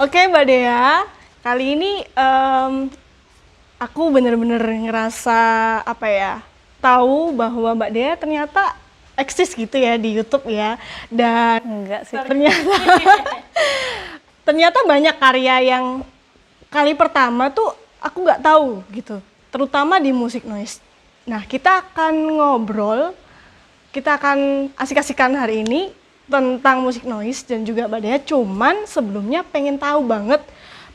Oke Mbak Dea, kali ini aku bener-bener ngerasa apa ya, tahu bahwa Mbak Dea ternyata eksis gitu ya di YouTube ya, dan Enggak sih. ternyata banyak karya yang kali pertama tuh aku nggak tahu gitu, terutama di musik noise. Nah, kita akan ngobrol, kita akan asik-asikan hari ini tentang musik noise dan juga Mbak Dea. Cuman sebelumnya pengen tahu banget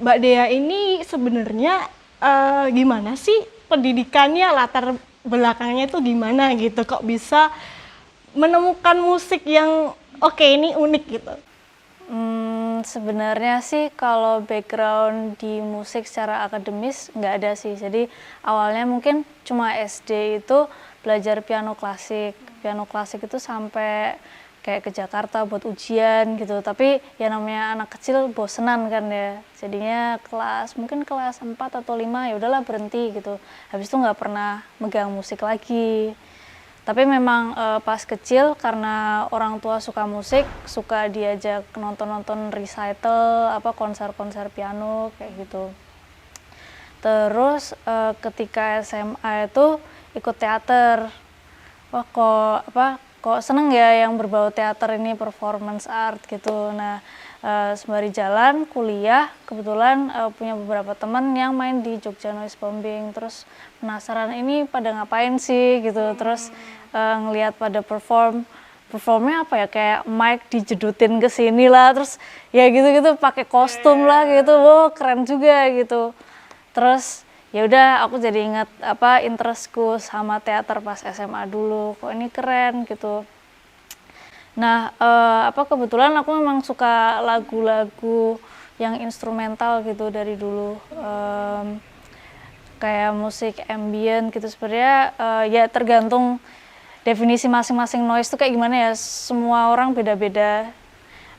Mbak Dea ini sebenarnya gimana sih pendidikannya, latar belakangnya itu gimana gitu, kok bisa menemukan musik yang oke, ini unik gitu. Sebenarnya sih kalau background di musik secara akademis nggak ada sih. Jadi awalnya mungkin cuma SD itu belajar piano klasik. Piano klasik itu sampai kayak ke Jakarta buat ujian gitu. Tapi ya namanya anak kecil bosenan kan ya. Jadinya mungkin kelas 4 atau 5 ya udahlah berhenti gitu. Habis itu nggak pernah megang musik lagi. Tapi memang pas kecil karena orang tua suka musik, suka diajak nonton-nonton recital, konser-konser piano kayak gitu. Terus ketika SMA itu ikut teater. Wah kok seneng ya yang berbau teater ini, performance art gitu. Nah, sembari jalan kuliah kebetulan punya beberapa teman yang main di Jogja Noise Bombing, terus penasaran ini pada ngapain sih gitu. Terus ngelihat pada performnya apa ya, kayak mic dijedutin ke sini lah, terus ya gitu-gitu pakai kostum lah gitu. Wow, keren juga gitu. Terus ya udah aku jadi ingat interestku sama teater pas SMA dulu, kok ini keren gitu. Nah, kebetulan aku memang suka lagu-lagu yang instrumental gitu dari dulu, kayak musik ambient gitu. Sebenarnya ya tergantung definisi masing-masing noise itu kayak gimana ya, semua orang beda-beda.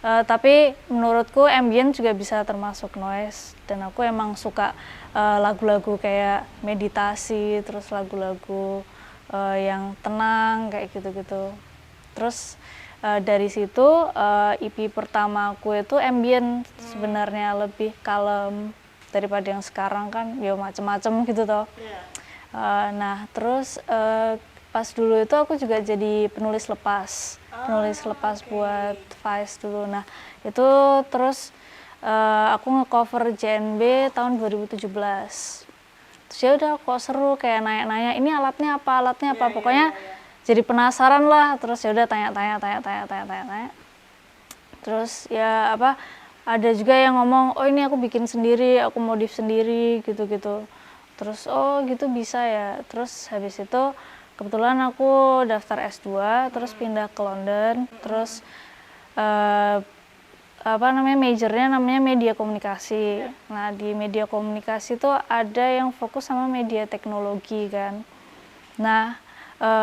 Tapi menurutku ambient juga bisa termasuk noise, dan aku emang suka lagu-lagu kayak meditasi, terus lagu-lagu yang tenang kayak gitu-gitu. Terus dari situ EP pertama aku itu ambient, sebenarnya lebih kalem daripada yang sekarang kan ya macem-macem gitu toh. Nah terus pas dulu itu aku juga jadi penulis lepas buat Vice dulu. Nah itu terus aku ngecover JNB tahun 2017. Terus ya udah kok seru, kayak nanya-nanya ini alatnya apa, pokoknya jadi penasaran lah. Terus ya udah tanya. Terus ya ada juga yang ngomong, oh ini aku bikin sendiri, aku modif sendiri gitu-gitu. Terus oh gitu bisa ya. Terus habis itu kebetulan aku daftar S2, terus pindah ke London, terus majornya namanya media komunikasi. Nah di media komunikasi tuh ada yang fokus sama media teknologi kan. Nah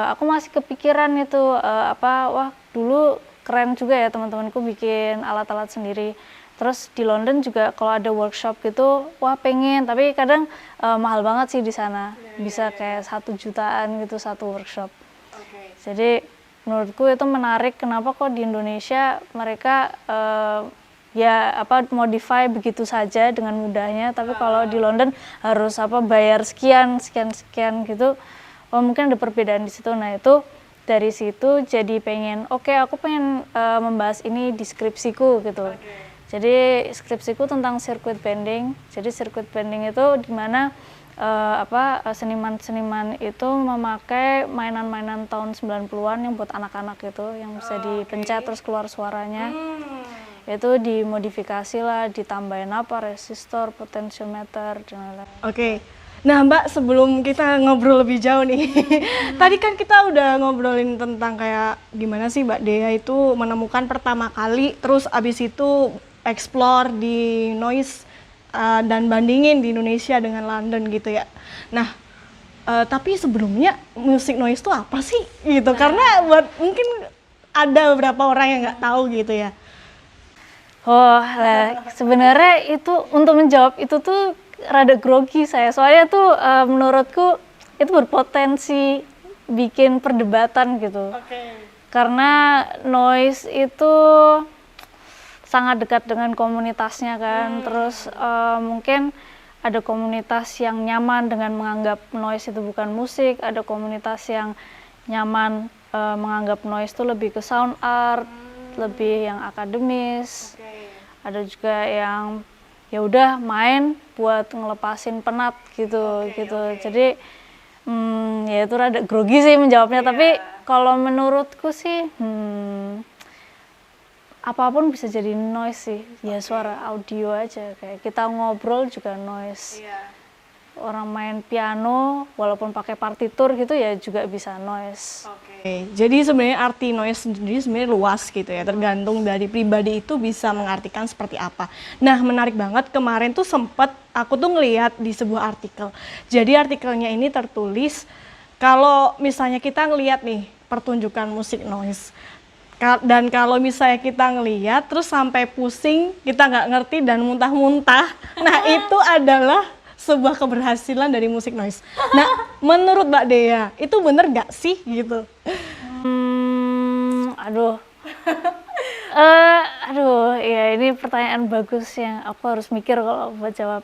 aku masih kepikiran itu wah dulu keren juga ya teman-temanku bikin alat-alat sendiri. Terus di London juga kalau ada workshop gitu, wah pengen, tapi kadang mahal banget sih di sana, bisa kayak 1 jutaan gitu satu workshop. Jadi menurutku itu menarik, kenapa kok di Indonesia mereka modify begitu saja dengan mudahnya, tapi kalau di London harus bayar sekian gitu. Oh mungkin ada perbedaan di situ. Nah itu dari situ jadi pengen, aku pengen membahas ini di skripsiku gitu. Jadi skripsiku tentang circuit bending. Jadi circuit bending itu dimana seniman-seniman itu memakai mainan-mainan tahun 90-an yang buat anak-anak itu, yang bisa dipencet terus keluar suaranya. Itu dimodifikasi lah, ditambahin resistor, potentiometer dan lain-lain. Oke. Nah Mbak, sebelum kita ngobrol lebih jauh nih, tadi kan kita udah ngobrolin tentang kayak gimana sih Mbak Dea itu menemukan pertama kali, terus abis itu explore di noise dan bandingin di Indonesia dengan London gitu ya. Nah, tapi sebelumnya musik noise itu apa sih gitu? Karena buat mungkin ada beberapa orang yang nggak tahu gitu ya. Oh, sebenarnya itu untuk menjawab itu tuh rada grogi saya, soalnya tuh menurutku itu berpotensi bikin perdebatan gitu. Karena noise itu sangat dekat dengan komunitasnya kan. Terus mungkin ada komunitas yang nyaman dengan menganggap noise itu bukan musik, ada komunitas yang nyaman menganggap noise itu lebih ke sound art, lebih yang akademis. Ada juga yang ya udah main buat ngelepasin penat gitu. Jadi ya itu rada grogi sih menjawabnya, tapi kalau menurutku sih apapun bisa jadi noise sih, ya suara audio aja, kayak kita ngobrol juga noise. Orang main piano walaupun pakai partitur gitu ya juga bisa noise. Jadi sebenarnya arti noise sendiri sebenarnya luas gitu ya, tergantung dari pribadi itu bisa mengartikan seperti apa. Nah, menarik banget, kemarin tuh sempat aku tuh ngelihat di sebuah artikel. Jadi artikelnya ini tertulis kalau misalnya kita ngelihat nih pertunjukan musik noise, dan kalau misalnya kita ngelihat terus sampai pusing, kita nggak ngerti dan muntah-muntah, nah itu adalah sebuah keberhasilan dari musik noise. Nah, menurut Mbak Dea, itu bener nggak sih gitu? Aduh, ya ini pertanyaan bagus yang aku harus mikir kalau buat jawab.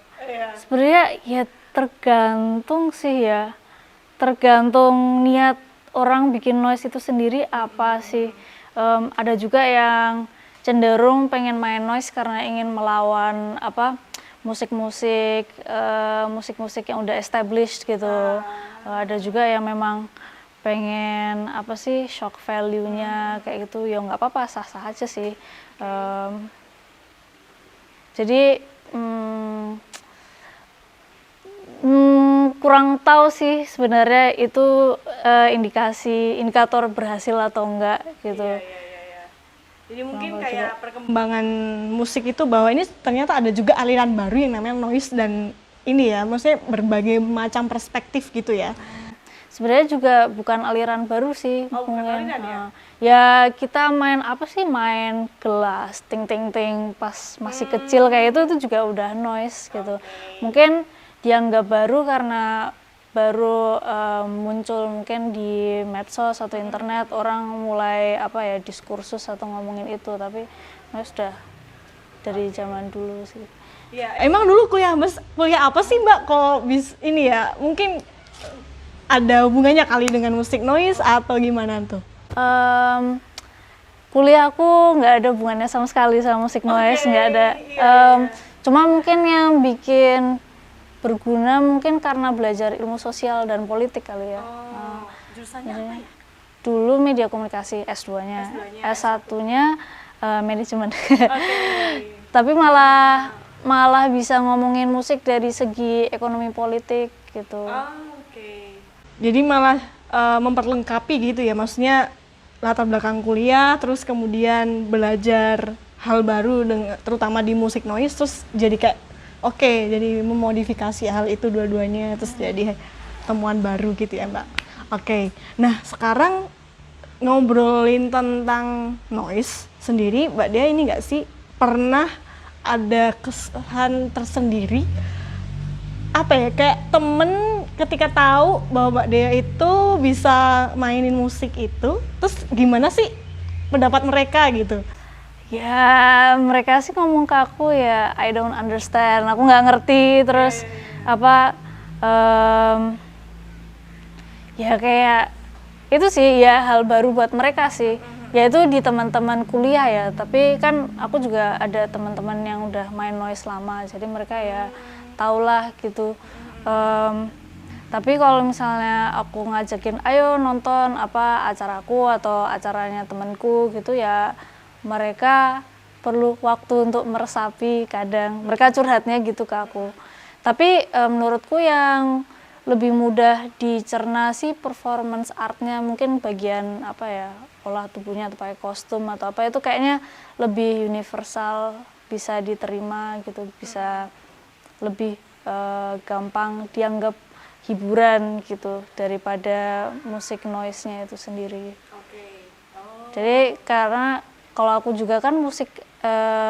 Sebenarnya ya tergantung sih ya, tergantung niat orang bikin noise itu sendiri apa sih. Ada juga yang cenderung pengen main noise karena ingin melawan musik-musik yang udah established gitu. Ada juga yang memang pengen shock value-nya kayak gitu, ya nggak apa-apa, sah-sah aja sih. Jadi kurang tahu sih sebenarnya itu indikator berhasil atau enggak gitu. Jadi mungkin kayak perkembangan musik itu bahwa ini ternyata ada juga aliran baru yang namanya noise, dan ini ya maksudnya berbagai macam perspektif gitu ya. Sebenarnya juga bukan aliran baru sih. Bukan aliran ya? Ya kita main main gelas ting ting ting pas masih kecil kayak itu juga udah noise gitu. Mungkin dianggap baru karena baru muncul mungkin di medsos atau internet, orang mulai diskursus atau ngomongin itu, tapi noise sudah dari zaman dulu sih. Ya, emang dulu kuliah apa sih Mbak kok ini ya, mungkin ada hubungannya kali dengan musik noise atau gimana tuh? Kuliah aku nggak ada hubungannya sama sekali sama musik noise, nggak ada. Cuma mungkin yang bikin berguna mungkin karena belajar ilmu sosial dan politik kali ya. Jurusannya apa ya? Dulu media komunikasi, S2-nya. S1-nya manajemen. Tapi malah bisa ngomongin musik dari segi ekonomi politik gitu. Jadi malah memperlengkapi gitu ya, maksudnya latar belakang kuliah, terus kemudian belajar hal baru terutama di musik noise, terus jadi kayak jadi memodifikasi hal itu dua-duanya, terus jadi temuan baru gitu ya Mbak. Nah sekarang ngobrolin tentang noise sendiri, Mbak Dea ini nggak sih pernah ada kesan tersendiri kayak temen ketika tahu bahwa Mbak Dea itu bisa mainin musik itu, terus gimana sih pendapat mereka gitu? Ya mereka sih ngomong ke aku ya I don't understand, aku nggak ngerti, terus ya kayak itu sih ya hal baru buat mereka sih, yaitu di teman-teman kuliah ya, tapi kan aku juga ada teman-teman yang udah main noise lama, jadi mereka ya taulah gitu. Tapi kalau misalnya aku ngajakin ayo nonton acaraku atau acaranya temanku gitu ya, mereka perlu waktu untuk meresapi, kadang mereka curhatnya gitu ke aku. Tapi menurutku yang lebih mudah dicerna sih performance artnya, mungkin bagian olah tubuhnya atau pakai kostum atau itu kayaknya lebih universal, bisa diterima gitu, bisa lebih gampang dianggap hiburan gitu daripada musik noise-nya itu sendiri. Jadi karena kalau aku juga kan musik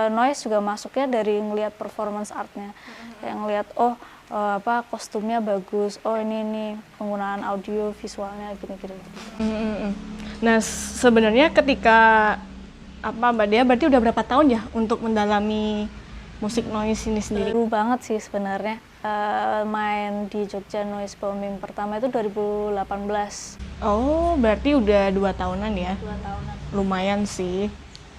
noise juga masuknya dari ngelihat performance artnya, kayak ngelihat kostumnya bagus, ini penggunaan audio visualnya gini-gini. Nah sebenarnya ketika Mbak Dea berarti udah berapa tahun ya untuk mendalami musik noise ini sendiri? Baru banget sih sebenarnya. Main di Jogja Noise Bombing pertama itu 2018. Oh, berarti udah 2 tahunan ya? 2 tahunan. Lumayan sih.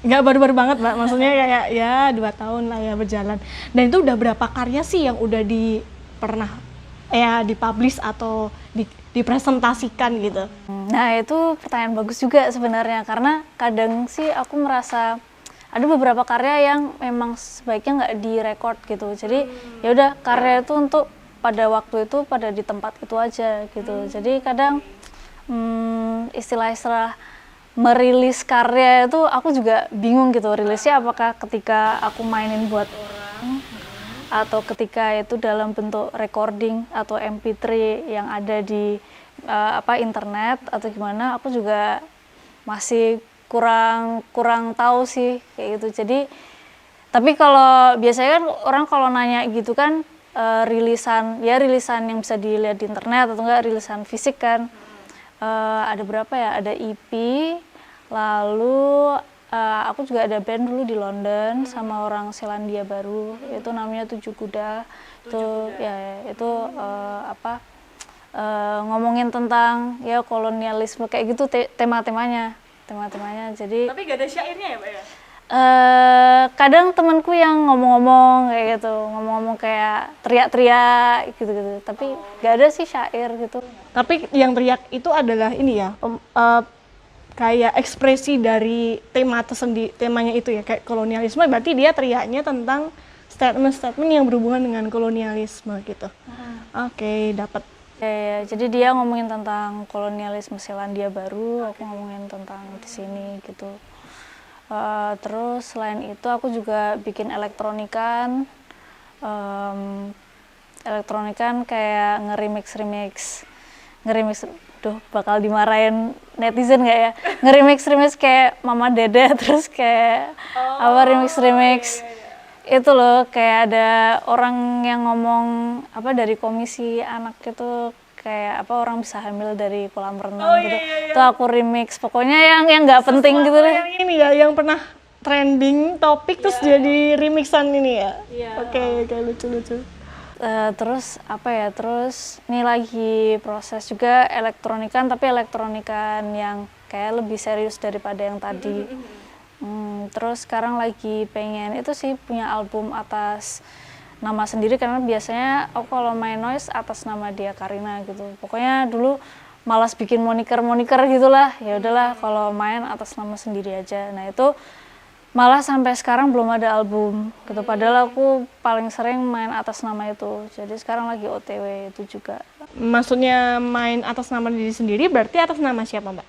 Nggak baru-baru banget, Mbak. Maksudnya kayak ya 2 tahun lah ya berjalan. Dan itu udah berapa karya sih yang udah pernah dipublish atau dipresentasikan gitu? Nah, itu pertanyaan bagus juga sebenarnya, karena kadang sih aku merasa ada beberapa karya yang memang sebaiknya nggak direkord gitu. Jadi ya udah, karya itu untuk pada waktu itu, pada di tempat itu aja gitu. Jadi kadang istilah-istilah merilis karya itu aku juga bingung gitu, rilisnya apakah ketika aku mainin buat orang atau ketika itu dalam bentuk recording atau MP3 yang ada di internet atau gimana. Aku juga masih kurang tahu sih kayak gitu. Jadi tapi kalau biasanya kan orang kalau nanya gitu kan rilisan yang bisa dilihat di internet atau enggak rilisan fisik kan. Ada berapa ya? Ada EP, lalu aku juga ada band dulu di London sama orang Selandia Baru, itu namanya Tujuh Kuda. Itu ngomongin tentang ya kolonialisme kayak gitu tema-temanya. Jadi Tapi gak ada syairnya ya, Mbak ya? kadang temanku yang ngomong-ngomong kayak gitu, ngomong-ngomong kayak teriak-teriak gitu-gitu, tapi gak ada sih syair gitu. Tapi yang teriak itu adalah ini ya, kayak ekspresi dari temanya itu ya, kayak kolonialisme, berarti dia teriaknya tentang statement-statement yang berhubungan dengan kolonialisme gitu. Oke, dapat. Ya, jadi dia ngomongin tentang kolonialisme Selandia Baru, aku ngomongin tentang di sini gitu. Terus selain itu aku juga bikin elektronikan kayak nge-remix, duh bakal dimarahin netizen nggak ya, nge-remix kayak Mama Dada, terus kayak remix itu loh, kayak ada orang yang ngomong dari komisi anak itu, kayak orang bisa hamil dari kolam renang gitu. Itu aku remix, pokoknya yang nggak penting gitu deh. Yang ini ya, yang pernah trending topik terus jadi remixan ini ya. Oke, lucu. Terus terus ini lagi proses juga elektronikan, tapi elektronikan yang kayak lebih serius daripada yang tadi. Terus sekarang lagi pengen itu sih punya album atas nama sendiri, karena biasanya aku kalau main noise atas nama Dea Karina gitu. Pokoknya dulu malas bikin moniker gitulah. Ya udahlah kalau main atas nama sendiri aja. Nah, itu malah sampai sekarang belum ada album gitu. Padahal aku paling sering main atas nama itu. Jadi sekarang lagi OTW itu juga. Maksudnya main atas nama diri sendiri berarti atas nama siapa, Mbak?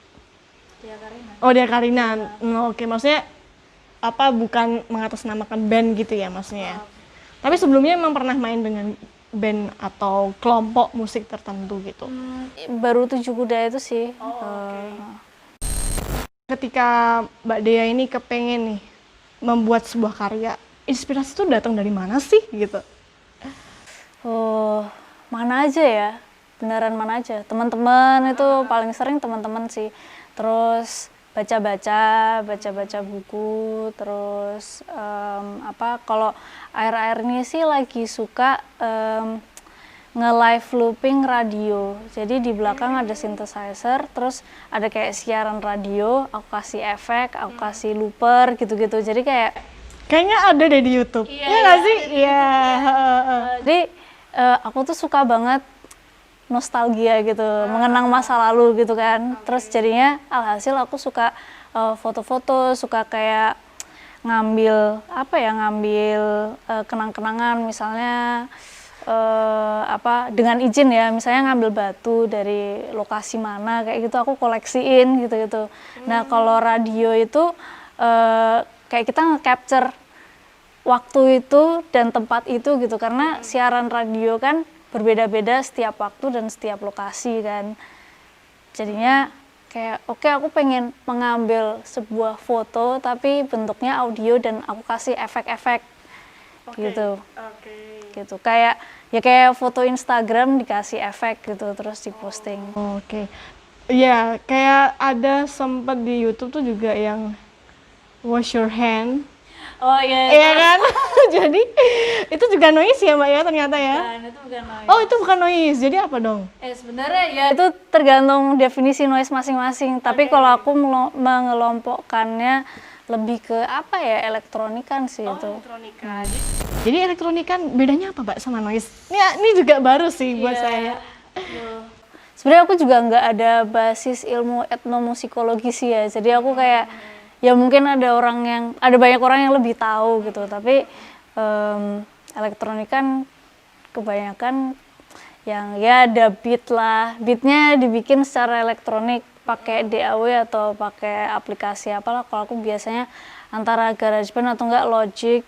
Dea Karina. Oh, Dea Karina. Oke, maksudnya bukan mengatasnamakan band gitu ya maksudnya. Tapi sebelumnya emang pernah main dengan band atau kelompok musik tertentu gitu? Baru Tujuh Kuda itu sih. Ketika Mbak Dea ini kepengen nih membuat sebuah karya, inspirasi itu datang dari mana sih gitu? Mana aja ya, beneran mana aja. Teman-teman itu paling sering teman-teman sih. Terus baca-baca buku, terus kalau akhir-akhir ini sih lagi suka nge-live looping radio. Jadi di belakang ada synthesizer, terus ada kayak siaran radio, aku kasih efek, aku kasih looper gitu-gitu. Jadi kayaknya ada deh di YouTube. Iya nggak sih? Iya. Jadi aku tuh suka banget nostalgia gitu, mengenang masa lalu gitu kan. Terus jadinya alhasil aku suka foto-foto, suka kayak ngambil kenang-kenangan, misalnya dengan izin ya, misalnya ngambil batu dari lokasi mana kayak gitu, aku koleksiin gitu. Nah, kalau radio itu kayak kita nge-capture waktu itu dan tempat itu gitu, karena siaran radio kan berbeda-beda setiap waktu dan setiap lokasi kan. Jadinya kayak aku pengen mengambil sebuah foto tapi bentuknya audio dan aku kasih efek-efek gitu. Gitu. Kayak foto Instagram dikasih efek gitu terus diposting. Iya, kayak ada sempat di YouTube tuh juga yang wash your hand. Oh iya. Iya kan? Jadi itu juga noise ya Mbak ya ternyata ya? Kan, itu bukan noise. Oh itu bukan noise, jadi apa dong? Sebenarnya ya itu tergantung definisi noise masing-masing. Tapi kalau aku mengelompokkannya lebih ke apa ya, elektronikan sih itu. Elektronika. Jadi elektronika bedanya apa Mbak sama noise? Ini juga baru sih buat saya. Sebenarnya aku juga nggak ada basis ilmu etnomusikologi sih ya. Jadi aku kayak ya mungkin ada banyak orang yang lebih tahu gitu. Tapi elektronika kan kebanyakan yang ya ada beat lah. Beatnya dibikin secara elektronik pakai DAW atau pakai aplikasi apalah. Kalau aku biasanya antara GarageBand atau enggak Logic.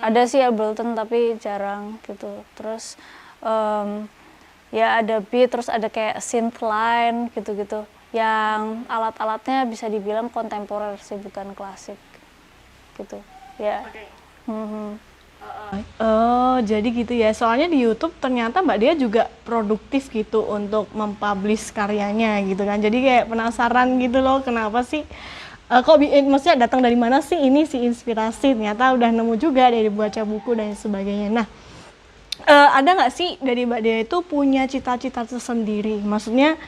Ada sih Ableton tapi jarang gitu. Terus ya ada beat, terus ada kayak synth line gitu-gitu. Yang alat-alatnya bisa dibilang kontemporer sih, bukan klasik gitu. Ya. Oh, jadi gitu ya. Soalnya di YouTube ternyata Mbak Dia juga produktif gitu untuk mempublish karyanya gitu kan. Jadi kayak penasaran gitu loh, kenapa sih maksudnya datang dari mana sih ini si inspirasi? Ternyata udah nemu juga dari baca buku dan sebagainya. Nah, ada nggak sih dari Mbak Dia itu punya cita-cita tersendiri? Maksudnya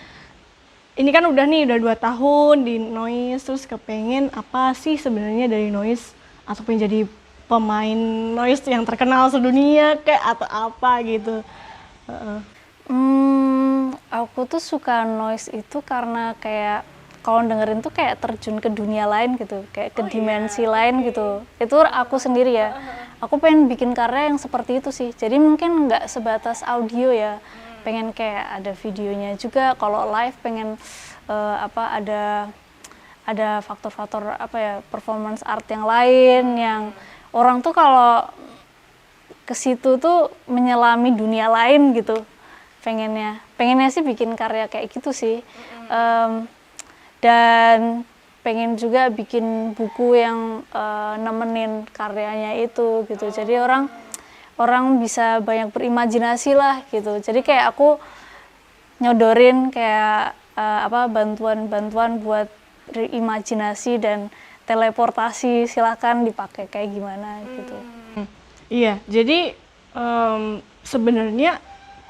ini kan udah 2 tahun di noise, terus kepengen apa sih sebenarnya dari noise atau pengen jadi pemain noise yang terkenal sedunia kayak atau apa gitu. Aku tuh suka noise itu karena kayak kalau dengerin tuh kayak terjun ke dunia lain gitu, kayak ke dimensi lain gitu. Itu aku sendiri ya. Aku pengen bikin karya yang seperti itu sih. Jadi mungkin nggak sebatas audio ya. Pengen kayak ada videonya juga. Kalau live pengen ada faktor-faktor performance art yang lain yang orang tuh kalau ke situ tuh menyelami dunia lain gitu. Pengennya sih bikin karya kayak gitu sih. Dan pengen juga bikin buku yang nemenin karyanya itu gitu. Jadi orang bisa banyak berimajinasi lah gitu. Jadi kayak aku nyodorin kayak bantuan buat berimajinasi dan teleportasi, silakan dipakai kayak gimana gitu. Iya, jadi sebenarnya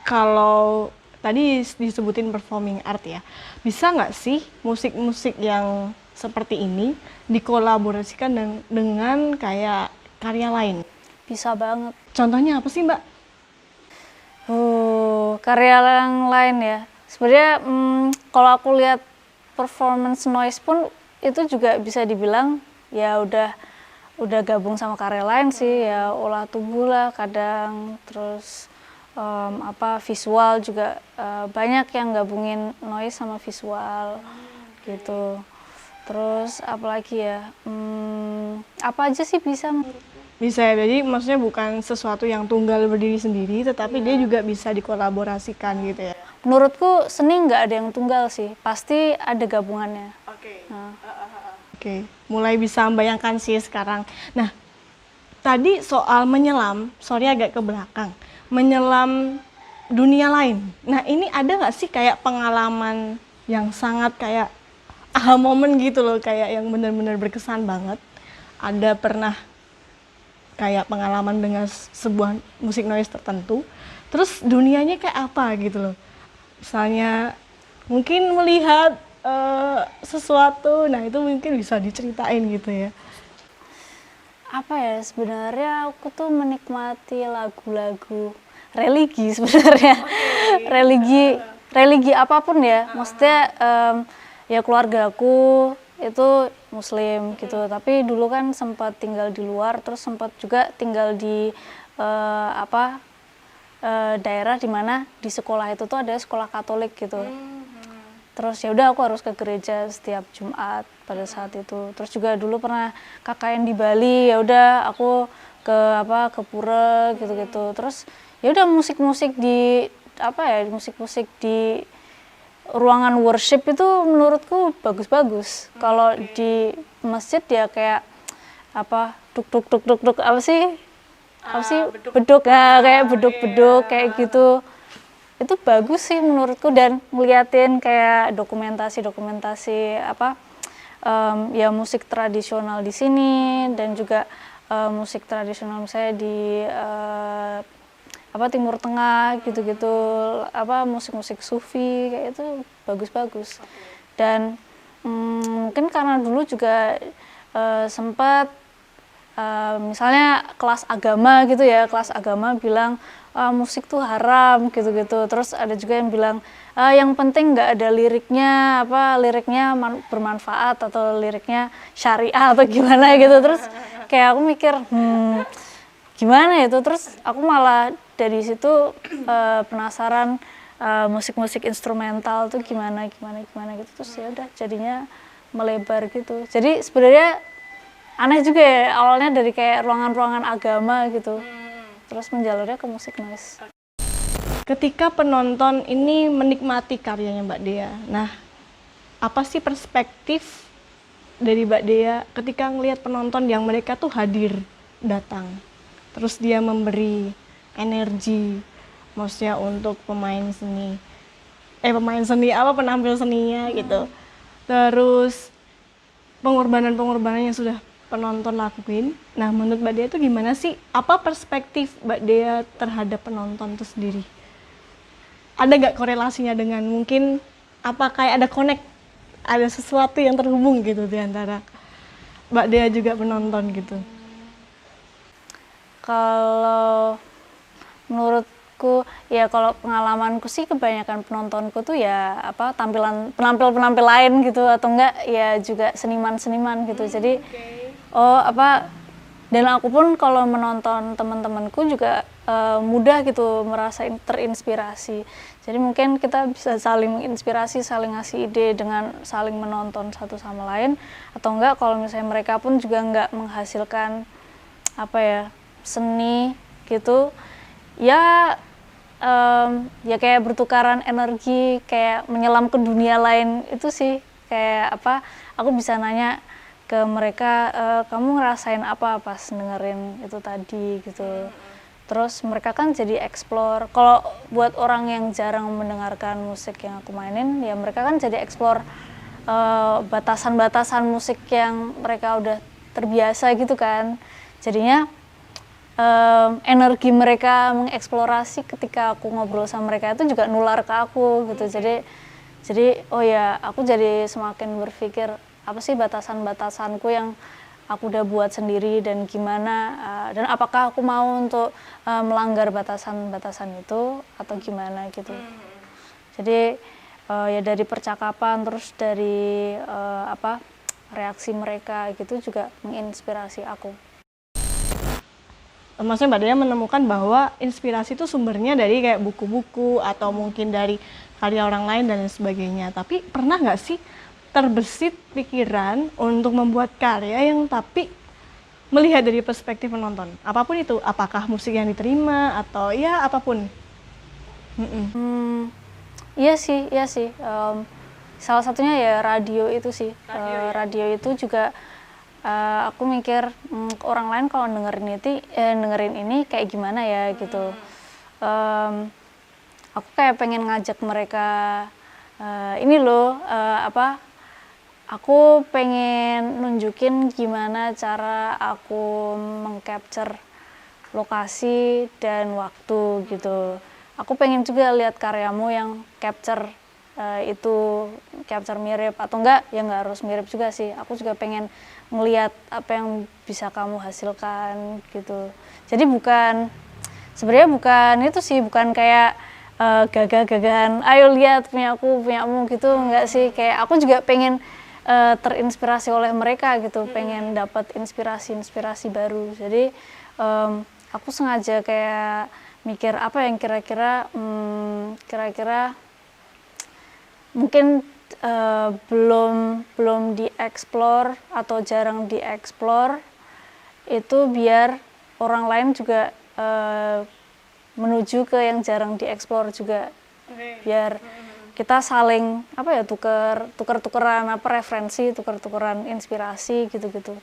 kalau tadi disebutin performing art ya, bisa nggak sih musik-musik yang seperti ini dikolaborasikan dengan kayak karya lain? Bisa banget. Contohnya apa sih Mbak? Karya yang lain ya. Sebenarnya kalau aku lihat performance noise pun itu juga bisa dibilang ya udah gabung sama karya lain sih ya, olah tubuh lah kadang, terus visual juga banyak yang gabungin noise sama visual gitu. Terus apalagi ya, apa aja sih bisa? Bisa ya, jadi maksudnya bukan sesuatu yang tunggal berdiri sendiri, tetapi dia juga bisa dikolaborasikan gitu ya. Menurutku seni nggak ada yang tunggal sih, pasti ada gabungannya. Oke, mulai bisa membayangkan sih sekarang. Nah, tadi soal menyelam, sorry agak ke belakang, menyelam dunia lain. Nah, ini ada nggak sih kayak pengalaman yang sangat kayak aha moment gitu loh, kayak yang benar-benar berkesan banget? Ada pernah kayak pengalaman dengan sebuah musik noise tertentu, terus dunianya kayak apa gitu loh? Misalnya mungkin melihat sesuatu, nah itu mungkin bisa diceritain gitu ya. Apa ya, sebenarnya aku tuh menikmati lagu-lagu religi sebenarnya. Religi apapun ya, maksudnya ya keluargaku itu muslim gitu, tapi dulu kan sempat tinggal di luar, terus sempat juga tinggal di daerah dimana di sekolah itu tuh ada sekolah Katolik gitu. Terus ya udah aku harus ke gereja setiap Jumat pada saat itu. Terus juga dulu pernah KKN di Bali, ya udah aku ke pura gitu-gitu. Terus ya udah musik-musik di musik-musik di ruangan worship itu menurutku bagus-bagus. Kalau di masjid ya kayak duk apa sih beduk ya, kayak beduk kayak gitu. Itu bagus sih menurutku, dan ngeliatin kayak dokumentasi ya musik tradisional di sini dan juga musik tradisional misalnya di Timur Tengah gitu-gitu, musik-musik sufi kayak itu bagus-bagus. Dan mungkin karena dulu juga sempat misalnya kelas agama gitu ya, kelas agama bilang musik tuh haram gitu-gitu. Terus ada juga yang bilang yang penting nggak ada liriknya, liriknya bermanfaat atau liriknya syariah atau gimana gitu. Terus kayak aku mikir gimana itu, terus aku malah dari situ penasaran musik-musik instrumental tuh gimana gitu. Terus ya udah jadinya melebar gitu. Jadi sebenarnya aneh juga ya, awalnya dari kayak ruangan-ruangan agama gitu, terus menjalurnya ke musik noise. Ketika penonton ini menikmati karyanya Mbak Dea, nah apa sih perspektif dari Mbak Dea ketika ngelihat penonton yang mereka tuh hadir, datang, terus dia memberi energi, maksudnya untuk penampil seninya gitu, terus pengorbanan yang sudah penonton lakuin. Nah, menurut Mbak Dea itu gimana sih? Apa perspektif Mbak Dea terhadap penonton itu sendiri? Ada nggak korelasinya dengan mungkin kayak ada sesuatu yang terhubung gitu di antara Mbak Dea juga penonton gitu? Kalau menurutku ya, kalau pengalamanku sih kebanyakan penontonku tuh ya penampil lain gitu, atau enggak ya juga seniman gitu. Jadi dan aku pun kalau menonton teman-temanku juga mudah gitu merasa terinspirasi. Jadi mungkin kita bisa saling menginspirasi, saling ngasih ide dengan saling menonton satu sama lain. Atau enggak kalau misalnya mereka pun juga enggak menghasilkan seni gitu ya, ya kayak bertukaran energi, kayak menyelam ke dunia lain itu sih. Kayak aku bisa nanya ke mereka, kamu ngerasain apa pas dengerin itu tadi gitu. Terus mereka kan jadi explore. Kalau buat orang yang jarang mendengarkan musik yang aku mainin, ya mereka kan jadi explore batasan-batasan musik yang mereka udah terbiasa gitu kan. Jadinya energi mereka mengeksplorasi ketika aku ngobrol sama mereka itu juga nular ke aku gitu. Jadi oh ya, aku jadi semakin berpikir apa sih batasan-batasanku yang aku udah buat sendiri, dan gimana dan apakah aku mau untuk melanggar batasan-batasan itu atau gimana gitu. Jadi ya dari percakapan, terus dari reaksi mereka gitu juga menginspirasi aku. Maksudnya Mbak Dea menemukan bahwa inspirasi itu sumbernya dari kayak buku-buku atau mungkin dari karya orang lain dan lain sebagainya. Tapi pernah nggak sih terbesit pikiran untuk membuat karya yang tapi melihat dari perspektif penonton? Apapun itu, apakah musik yang diterima atau ya apapun? Iya sih. Salah satunya ya radio itu sih. Radio itu juga aku mikir orang lain kalau dengerin ini kayak gimana ya gitu. Aku kayak pengen ngajak mereka ini loh aku pengen nunjukin gimana cara aku mengcapture lokasi dan waktu gitu. Aku pengen juga lihat karyamu yang capture capture mirip, atau enggak ya nggak harus mirip juga sih. Aku juga pengen ngelihat apa yang bisa kamu hasilkan gitu. Jadi sebenarnya bukan itu sih, bukan kayak gagah-gagahan ayo lihat punyamu gitu, enggak sih. Kayak aku juga pengen terinspirasi oleh mereka gitu, pengen dapat inspirasi baru. Jadi aku sengaja kayak mikir apa yang kira-kira mungkin belum dieksplor atau jarang dieksplor, itu biar orang lain juga menuju ke yang jarang dieksplor juga. Biar kita saling tuker-tukeran referensi, tuker-tukeran inspirasi gitu-gitu.